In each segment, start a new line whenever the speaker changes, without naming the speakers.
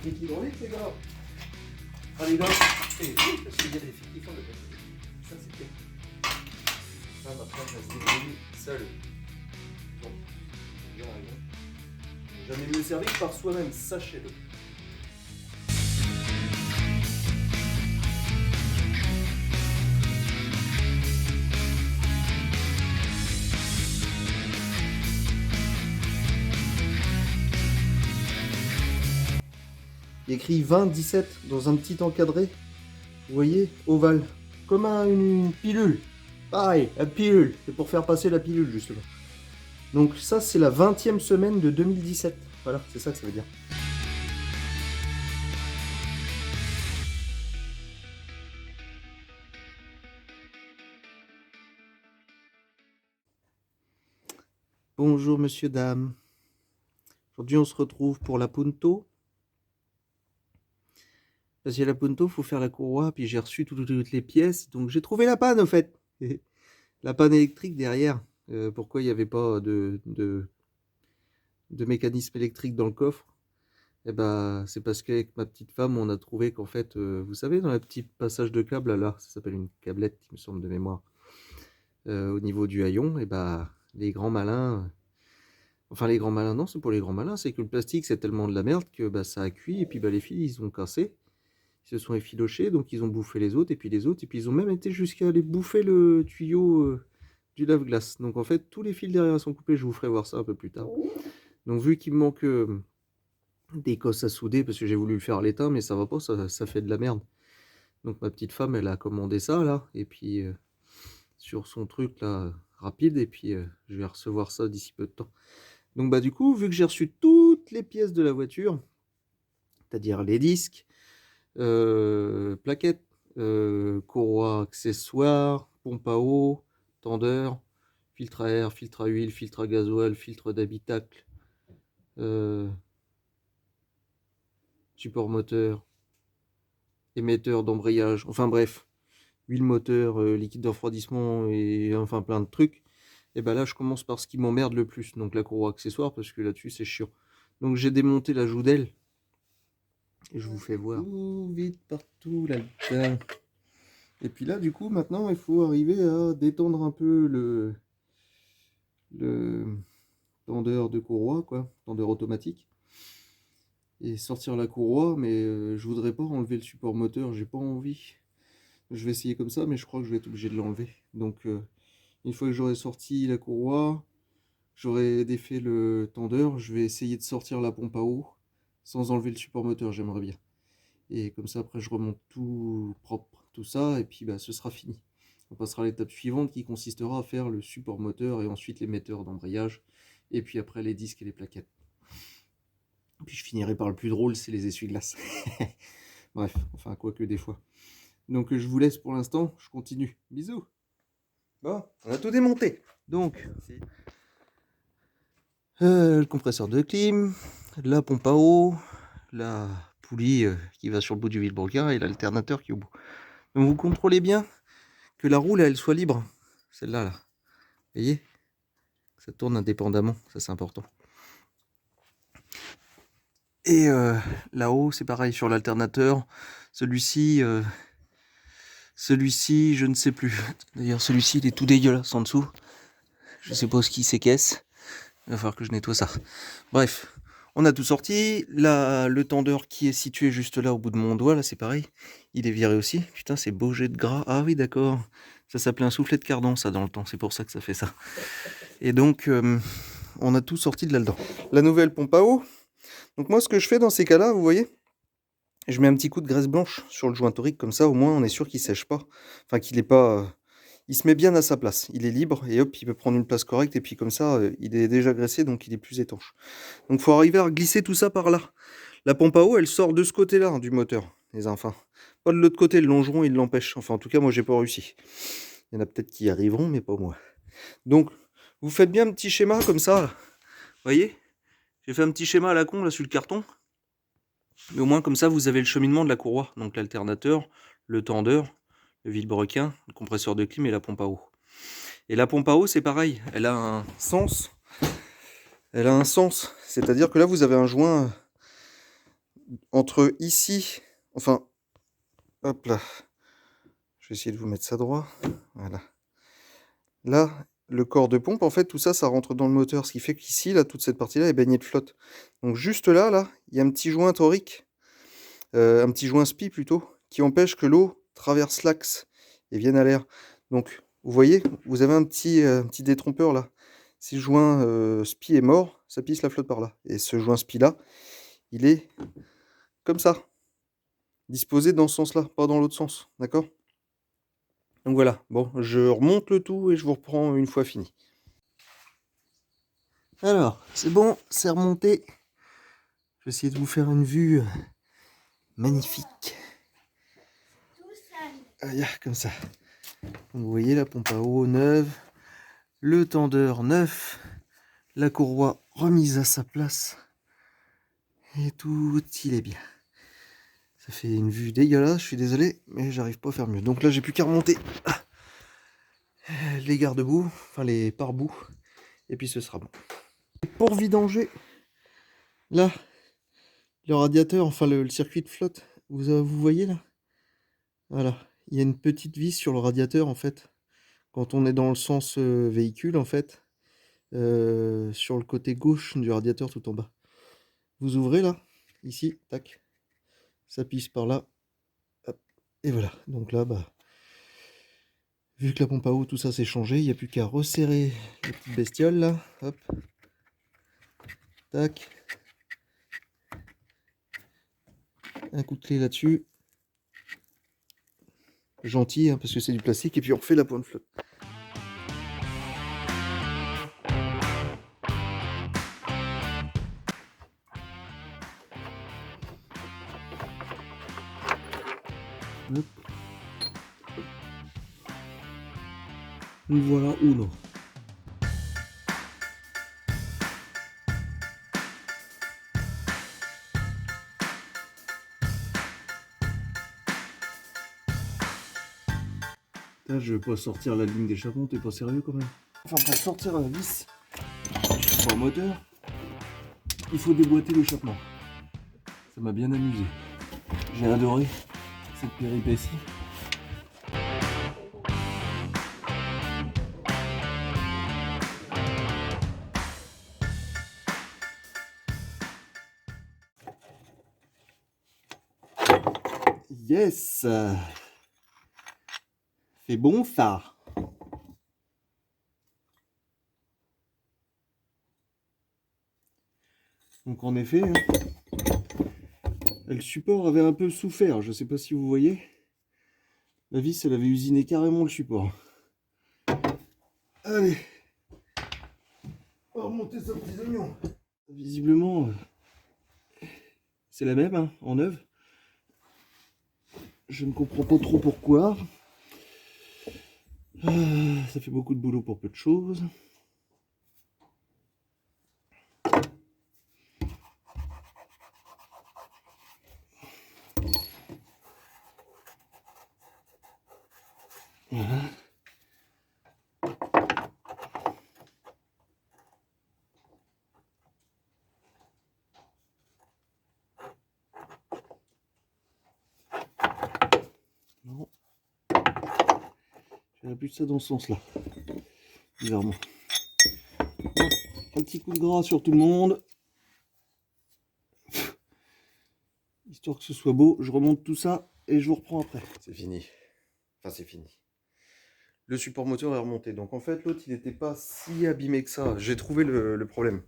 truc hydraulique, les gars. Ah, les gars, et oui, parce qu'il y a des filles qui font le plastique. Ça, c'est bien. Là, ma femme va se débrouiller seule. Bon, bien raison. Jamais mieux servi que par soi-même, sachez-le. Il y a écrit 20-17 dans un petit encadré. Vous voyez, ovale. Comme une pilule. Pareil, la pilule. C'est pour faire passer la pilule, justement. Donc ça, c'est la 20e semaine de 2017. Voilà, c'est ça que ça veut dire. Bonjour, monsieur, dame. Aujourd'hui, on se retrouve pour la Punto. Parce que la Punto, il faut faire la courroie, puis j'ai reçu toutes les pièces. Donc j'ai trouvé la panne, au fait. La panne électrique derrière. Pourquoi il n'y avait pas de mécanisme électrique dans le coffre? Eh ben, c'est parce qu'avec ma petite femme, on a trouvé qu'en fait, vous savez, dans le petit passage de câble, là, ça s'appelle une câblette, il me semble, de mémoire, au niveau du haillon, et ben, les grands malins, enfin les grands malins, non, c'est pour les grands malins, c'est que le plastique, c'est tellement de la merde que bah, ça a cuit, et puis bah, les fils, ils ont cassé, ils se sont effilochés, donc ils ont bouffé les autres, et puis les autres, et puis ils ont même été jusqu'à aller bouffer le tuyau du lave-glace. Donc en fait, tous les fils derrière sont coupés, je vous ferai voir ça un peu plus tard. Donc vu qu'il me manque des cosses à souder, parce que j'ai voulu le faire à l'étain, mais ça va pas, ça fait de la merde. Donc ma petite femme, elle a commandé ça, là, et puis sur son truc, là, rapide, et puis je vais recevoir ça d'ici peu de temps. Donc bah du coup, vu que j'ai reçu toutes les pièces de la voiture, c'est-à-dire les disques, plaquettes, courroie accessoires, pompe à eau, tendeur, filtre à air, filtre à huile, filtre à gasoil, filtre d'habitacle, support moteur, émetteur d'embrayage, enfin bref, huile moteur, liquide de refroidissement et enfin plein de trucs. Et ben là, je commence par ce qui m'emmerde le plus, donc la courroie accessoire, parce que là-dessus, c'est chiant. Donc j'ai démonté la joue d'aile, et je vous fais voir. Tout vite partout là-dedans. Et puis là, du coup, maintenant, il faut arriver à détendre un peu le tendeur de courroie, quoi, tendeur automatique. Et sortir la courroie, mais je voudrais pas enlever le support moteur, j'ai pas envie. Je vais essayer comme ça, mais je crois que je vais être obligé de l'enlever. Donc, une fois que j'aurai sorti la courroie, j'aurai défait le tendeur, je vais essayer de sortir la pompe à eau sans enlever le support moteur, j'aimerais bien. Et comme ça, après, je remonte tout propre, tout ça, et puis bah, ce sera fini. On passera à l'étape suivante qui consistera à faire le support moteur et ensuite l'émetteur d'embrayage, et puis après les disques et les plaquettes. Puis je finirai par le plus drôle, c'est les essuie-glaces. Bref, enfin, quoique des fois. Donc je vous laisse pour l'instant, je continue. Bisous. Bon, on a tout démonté. Donc, le compresseur de clim, la pompe à eau, la poulie qui va sur le bout du vilebrequin et l'alternateur qui est au bout. Donc vous contrôlez bien que la roue là, elle soit libre. Celle-là, là. Vous voyez? Ça tourne indépendamment, ça c'est important. Et là-haut, c'est pareil sur l'alternateur. Celui-ci, je ne sais plus. D'ailleurs, celui-ci, il est tout dégueulasse en dessous. Je sais pas ce qui s'écaisse. Il va falloir que je nettoie ça. Bref, on a tout sorti. Là, le tendeur qui est situé juste là au bout de mon doigt, là, c'est pareil. Il est viré aussi. Putain, c'est beau jet de gras. Ah oui, d'accord. Ça s'appelait un soufflet de cardan, ça, dans le temps. C'est pour ça que ça fait ça. Et donc, on a tout sorti de là-dedans. La nouvelle pompe à eau. Donc moi, ce que je fais dans ces cas-là, vous voyez, je mets un petit coup de graisse blanche sur le joint torique, comme ça, au moins, on est sûr qu'il sèche pas. Enfin, qu'il est pas... il se met bien à sa place. Il est libre, et hop, il peut prendre une place correcte, et puis comme ça, il est déjà graissé, donc il est plus étanche. Donc il faut arriver à glisser tout ça par là. La pompe à eau, elle sort de ce côté-là, hein, du moteur, les enfants. Pas de l'autre côté, le longeron, il l'empêche. Enfin, en tout cas, moi, j'ai pas réussi. Il y en a peut-être qui y arriveront, mais pas moi. Donc, vous faites bien un petit schéma comme ça, là. Vous voyez? J'ai fait un petit schéma à la con, là, sur le carton. Mais au moins, comme ça, vous avez le cheminement de la courroie. Donc l'alternateur, le tendeur, le vilebrequin, le compresseur de clim et la pompe à eau. Et la pompe à eau, c'est pareil. Elle a un sens. Elle a un sens. C'est-à-dire que là, vous avez un joint entre ici, enfin, hop là, je vais essayer de vous mettre ça droit, voilà. Là, le corps de pompe, en fait, tout ça, ça rentre dans le moteur, ce qui fait qu'ici, là, toute cette partie-là est baignée de flotte. Donc juste là, il y a un petit joint torique, un petit joint spi plutôt, qui empêche que l'eau traverse l'axe et vienne à l'air. Donc, vous voyez, vous avez un petit détrompeur là. Si le joint spi est mort, ça pisse la flotte par là. Et ce joint spi là, il est comme ça, disposé dans ce sens-là, pas dans l'autre sens, d'accord? Donc voilà, bon, je remonte le tout et je vous reprends une fois fini. Alors, c'est bon, c'est remonté. Je vais essayer de vous faire une vue magnifique. Aïe, comme ça. Donc, vous voyez la pompe à eau neuve, le tendeur neuf, la courroie remise à sa place. Et tout, il est bien. Ça fait une vue dégueulasse, je suis désolé, mais j'arrive pas à faire mieux. Donc là, j'ai plus qu'à remonter les garde-boue, enfin les pare-boue, et puis ce sera bon. Pour vidanger, là, le radiateur, enfin le circuit de flotte, vous voyez là? Voilà, il y a une petite vis sur le radiateur en fait. Quand on est dans le sens véhicule en fait, sur le côté gauche du radiateur tout en bas. Vous ouvrez là, ici, tac, ça pisse par là, hop, et voilà. Donc là, bah, vu que la pompe à eau, tout ça s'est changé, il n'y a plus qu'à resserrer les petites bestioles là, hop, tac, un coup de clé là-dessus, gentil hein, parce que c'est du plastique, et puis on refait la pointe flotte. Hop. Voilà, ou non. Là, je vais pas sortir la ligne d'échappement, t'es pas sérieux quand même? Enfin, pour sortir la vis sur le moteur, il faut déboîter l'échappement. Ça m'a bien amusé. J'ai adoré cette péripétie. Yes! C'est bon ça! Donc en effet, hein, le support avait un peu souffert, je sais pas si vous voyez. La vis, elle avait usiné carrément le support. Allez, on va remonter ça petits oignons. Visiblement, c'est la même, hein, en neuve. Je ne comprends pas trop pourquoi. Ça fait beaucoup de boulot pour peu de choses. Voilà. Non. J'aurais plus de ça dans ce sens-là. Bizarrement. Bon, un petit coup de gras sur tout le monde. Histoire que ce soit beau. Je remonte tout ça et je vous reprends après. C'est fini. Enfin, c'est fini. Le support moteur est remonté. Donc en fait, l'autre, il n'était pas si abîmé que ça. J'ai trouvé le problème.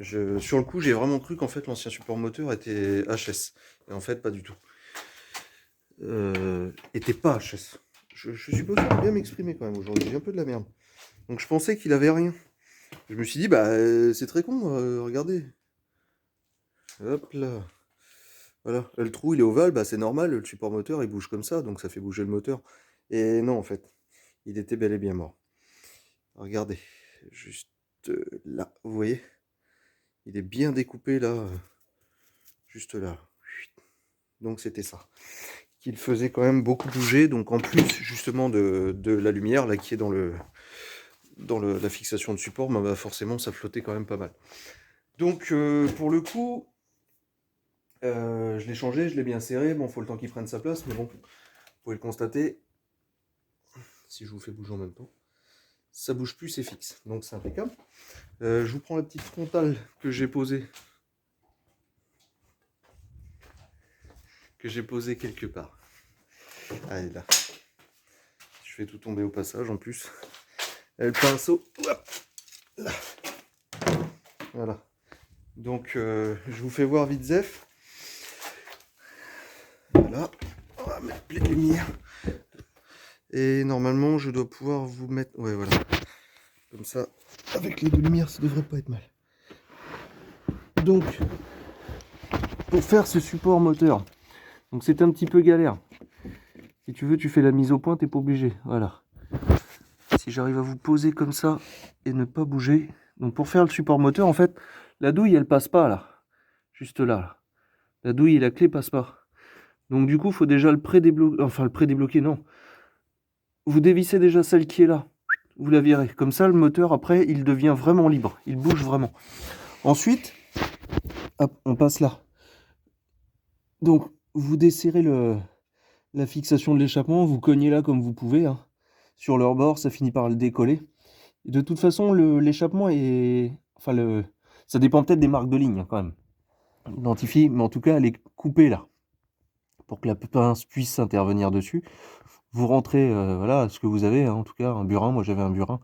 Sur le coup, j'ai vraiment cru qu'en fait, l'ancien support moteur était HS. Et en fait, pas du tout. Était pas HS. Je suis pas sûr de bien m'exprimer quand même aujourd'hui. J'ai un peu de la merde. Donc je pensais qu'il avait rien. Je me suis dit, bah, c'est très con, regardez. Hop là. Voilà, le trou il est ovale, bah c'est normal, le support moteur il bouge comme ça, donc ça fait bouger le moteur. Et non, en fait, il était bel et bien mort. Regardez, juste là, vous voyez? Il est bien découpé là, juste là. Donc c'était ça. Qu'il faisait quand même beaucoup bouger, donc en plus justement de la lumière là qui est la fixation de support, bah, forcément ça flottait quand même pas mal. Donc pour le coup, Je l'ai changé, je l'ai bien serré. Bon, faut le temps qu'il prenne sa place, mais bon, vous pouvez le constater. Si je vous fais bouger en même temps, ça bouge plus, c'est fixe. Donc c'est impeccable. Je vous prends la petite frontale que j'ai posée. Quelque part. Allez, là. Je fais tout tomber au passage en plus. Et le pinceau. Hop, là. Voilà. Donc je vous fais voir vite Zef. Voilà. On va mettre les lumières. Et normalement je dois pouvoir vous mettre. Ouais voilà. Comme ça. Avec les deux lumières, ça devrait pas être mal. Donc, pour faire ce support moteur, donc c'est un petit peu galère. Si tu veux, tu fais la mise au point, t'es pas obligé. Voilà. Si j'arrive à vous poser comme ça et ne pas bouger. Donc pour faire le support moteur, en fait, la douille elle passe pas là. Juste là. Là. La douille et la clé passent pas. Donc du coup, il faut déjà le pré-débloquer. Enfin, le pré-débloquer, non. Vous dévissez déjà celle qui est là. Vous la virez. Comme ça, le moteur, après, il devient vraiment libre. Il bouge vraiment. Ensuite, hop, on passe là. Donc, vous desserrez la fixation de l'échappement. Vous cognez là comme vous pouvez. Hein. Sur leur bord, ça finit par le décoller. Et de toute façon, l'échappement est... Enfin, ça dépend peut-être des marques de ligne, hein, quand même. Identifié, mais en tout cas, elle est coupée là. Pour que la pince puisse intervenir dessus. Vous rentrez, voilà, ce que vous avez, hein, en tout cas, un burin. Moi, j'avais un burin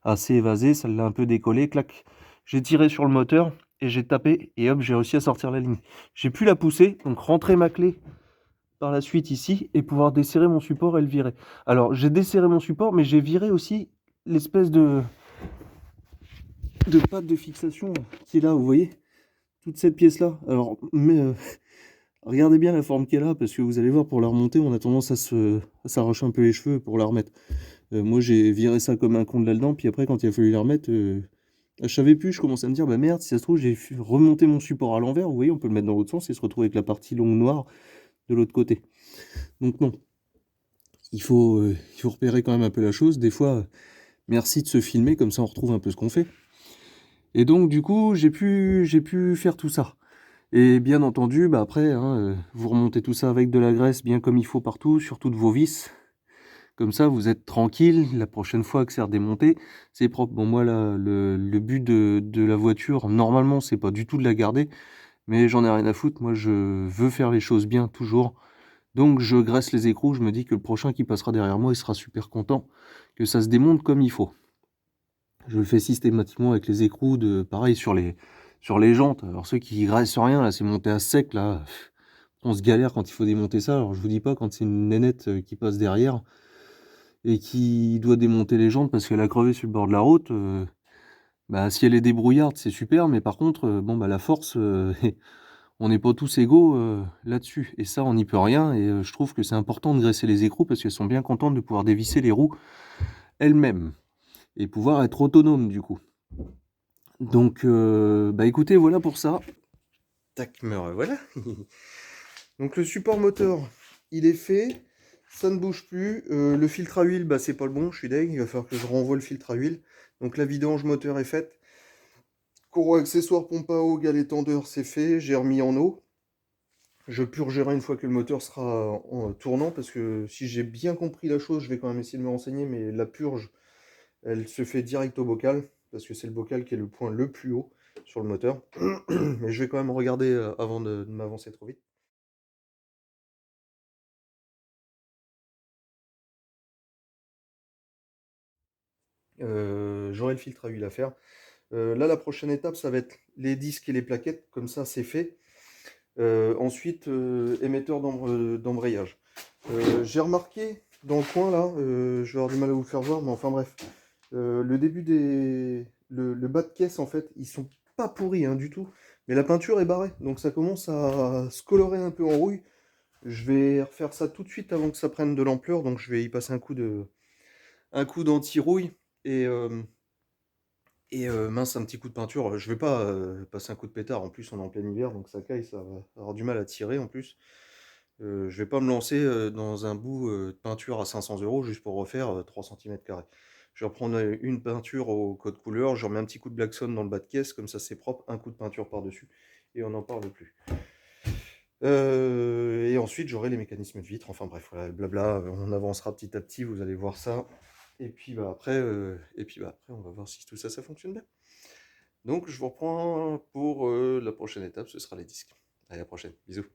assez évasé, ça l'a un peu décollé, clac. J'ai tiré sur le moteur et j'ai tapé et hop, j'ai réussi à sortir la ligne. J'ai pu la pousser, donc rentrer ma clé par la suite ici et pouvoir desserrer mon support et le virer. Alors, j'ai desserré mon support, mais j'ai viré aussi l'espèce de patte de fixation qui est là, vous voyez, toute cette pièce-là. Alors, mais regardez bien la forme qu'elle a, parce que vous allez voir, pour la remonter, on a tendance à s'arracher un peu les cheveux pour la remettre. Moi, j'ai viré ça comme un con de là-dedans, puis après, quand il a fallu la remettre, je savais plus, je commençais à me dire, bah merde, si ça se trouve, j'ai remonté mon support à l'envers, vous voyez, on peut le mettre dans l'autre sens et se retrouver avec la partie longue noire de l'autre côté. Donc non, il faut repérer quand même un peu la chose. Des fois, merci de se filmer, comme ça on retrouve un peu ce qu'on fait. Et donc, du coup, j'ai pu faire tout ça. Et bien entendu, bah après, hein, vous remontez tout ça avec de la graisse bien comme il faut partout, sur toutes vos vis. Comme ça, vous êtes tranquille. La prochaine fois que c'est redémonté, c'est propre. Bon, moi, là, le but de la voiture, normalement, c'est pas du tout de la garder. Mais j'en ai rien à foutre. Moi, je veux faire les choses bien, toujours. Donc, je graisse les écrous. Je me dis que le prochain qui passera derrière moi, il sera super content que ça se démonte comme il faut. Je le fais systématiquement avec les écrous, pareil, sur les jantes. Alors, ceux qui graissent rien, là, c'est monté à sec, là. On se galère quand il faut démonter ça. Alors, je vous dis pas quand c'est une nénette qui passe derrière et qui doit démonter les jantes parce qu'elle a crevé sur le bord de la route, bah, si elle est débrouillarde, c'est super, mais par contre, bon, bah, la force, on n'est pas tous égaux là-dessus. Et ça, on n'y peut rien. Et je trouve que c'est important de graisser les écrous parce qu'elles sont bien contentes de pouvoir dévisser les roues elles-mêmes et pouvoir être autonomes du coup. Donc, bah écoutez, voilà pour ça. Tac, me revoilà. Donc le support moteur, il est fait. Ça ne bouge plus. Le filtre à huile, bah, c'est pas le bon, je suis deg. Il va falloir que je renvoie le filtre à huile. Donc la vidange moteur est faite. Courroie accessoire pompe à eau, galet tendeur, c'est fait. J'ai remis en eau. Je purgerai une fois que le moteur sera en tournant, parce que si j'ai bien compris la chose, je vais quand même essayer de me renseigner, mais la purge, elle se fait direct au bocal, parce que c'est le bocal qui est le point le plus haut sur le moteur. Mais je vais quand même regarder avant de m'avancer trop vite. J'aurai le filtre à huile à faire. Là, la prochaine étape, ça va être les disques et les plaquettes, comme ça c'est fait. Ensuite, émetteur d'embrayage. J'ai remarqué dans le coin là, je vais avoir du mal à vous le faire voir, mais enfin bref, le début le bas de caisse en fait, ils sont pas pourris hein, du tout, mais la peinture est barrée, donc ça commence à se colorer un peu en rouille. Je vais refaire ça tout de suite avant que ça prenne de l'ampleur, donc je vais y passer un coup d'anti-rouille et mince, un petit coup de peinture. Je vais pas passer un coup de pétard. En plus, on est en plein hiver, donc ça caille, ça va avoir du mal à tirer en plus. Je vais pas me lancer dans un bout de peinture à 500 € juste pour refaire 3 cm². Je vais reprendre une peinture au code couleur. Je remets un petit coup de Blackson dans le bas de caisse, comme ça c'est propre. Un coup de peinture par-dessus et on n'en parle plus. Et ensuite, j'aurai les mécanismes de vitre. Enfin bref, voilà, le blabla, on avancera petit à petit, vous allez voir ça. Et puis bah après, on va voir si tout ça, ça fonctionne bien. Donc, je vous reprends pour la prochaine étape, ce sera les disques. Allez, à la prochaine. Bisous.